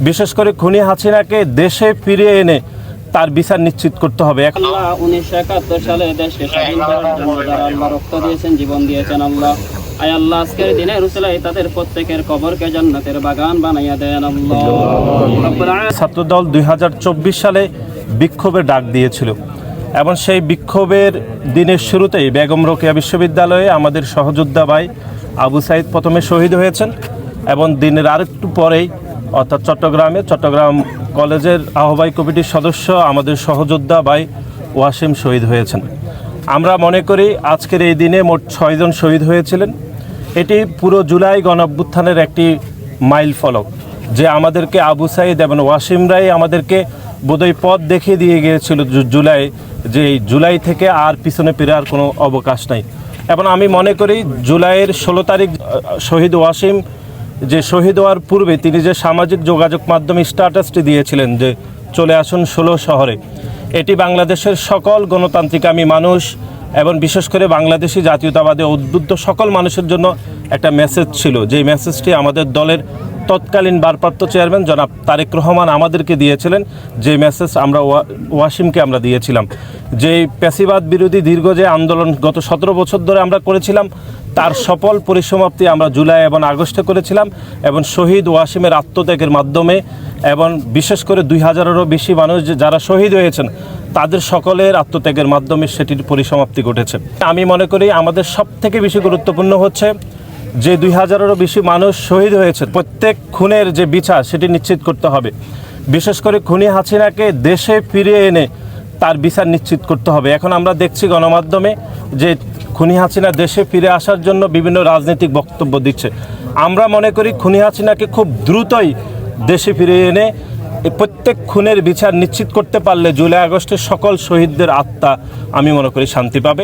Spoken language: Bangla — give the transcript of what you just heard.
বিশেষ করে খুনি হাসিনাকে দেশে ফিরিয়ে এনে তার বিচার নিশ্চিত করতে হবে। 1971 সালে দেশকে স্বাধীন করার জন্য যারা আল্লাহ রক্ত দিয়েছেন, জীবন দিয়েছেন, আল্লাহ আয় আল্লাহ আজকের দিনে রুসুলাই তাদের প্রত্যেকের কবরকে জান্নাতের বাগান বানাইয়া দেন আল্লাহ। ছাত্রদল 2024 সালে বিক্ষোভের ডাক দিয়েছিল এবং সেই বিক্ষোভের দিনের শুরুতেই বেগম রোকেয়া বিশ্ববিদ্যালয়ে আমাদের সহযোদ্ধা ভাই আবু সাইদ প্রথমে শহীদ হয়েছেন এবং দিনের আরেকটু পরেই অর্থাৎ চট্টগ্রাম কলেজের আহ্বায়ক কমিটির সদস্য আমাদের সহযোদ্ধা ভাই ওয়াসিম শহীদ হয়েছেন। আমরা মনে করি আজকের এই দিনে মোট 6 জন শহীদ হয়েছিলেন। এটি পুরো জুলাই গণঅভ্যুত্থানের একটি মাইল ফলক, যে আমাদেরকে আবু সাইদ এবং ওয়াসিমরাই আমাদেরকে বোধহয় পথ দেখিয়ে দিয়ে গিয়েছিল জুলাই, যে এই জুলাই থেকে আর পিছনে ফেরার কোনো অবকাশ নাই। এবং আমি মনে করি জুলাইয়ের 16 তারিখ শহীদ ওয়াসিম যে শহীদ হওয়ার পূর্বে তিনি যে সামাজিক যোগাযোগ মাধ্যমে স্ট্যাটাসটি দিয়েছিলেন যে চলে আসুন 16 শহরে, এটি বাংলাদেশের সকল গণতান্ত্রিকামী মানুষ এবং বিশেষ করে বাংলাদেশি জাতীয়তাবাদী উদ্বুদ্ধ সকল মানুষের জন্য একটা মেসেজ ছিল। যেই মেসেজটি আমাদের দলের তৎকালীন ভারপ্রাপ্ত চেয়ারম্যান জনাব তারেক রহমান আমাদেরকে দিয়েছিলেন, যে মেসেজ আমরা ওয়াসিমকে আমরা দিয়েছিলাম। যে প্যাসিবাদ বিরোধী দীর্ঘ যে আন্দোলন গত 17 বছর ধরে আমরা করেছিলাম, তার সফল পরিসমাপ্তি আমরা জুলাই এবং আগস্টে করেছিলাম এবং শহীদ ওয়াসিমের আত্মত্যাগের মাধ্যমে এবং বিশেষ করে 2000-এরও বেশি মানুষ যারা শহীদ হয়েছেন তাদের সকলের আত্মত্যাগের মাধ্যমে সেটির পরিসমাপ্তি ঘটেছে। আমি মনে করি আমাদের সবথেকে বেশি গুরুত্বপূর্ণ হচ্ছে যে 2000-এরও বেশি মানুষ শহীদ হয়েছে, প্রত্যেক খুনের যে বিচার সেটি নিশ্চিত করতে হবে। বিশেষ করে খুনি হাসিনাকে দেশে ফিরিয়ে এনে তার বিচার নিশ্চিত করতে হবে। এখন আমরা দেখছি গণমাধ্যমে যে খুনি হাসিনা দেশে ফিরে আসার জন্য বিভিন্ন রাজনৈতিক বক্তব্য দিচ্ছে। আমরা মনে করি খুনি হাসিনাকে খুব দ্রুতই দেশে ফিরিয়ে এনে প্রত্যেক খুনের বিচার নিশ্চিত করতে পারলে জুলাই আগস্টের সকল শহীদদের আত্মা আমি মনে করি শান্তি পাবে।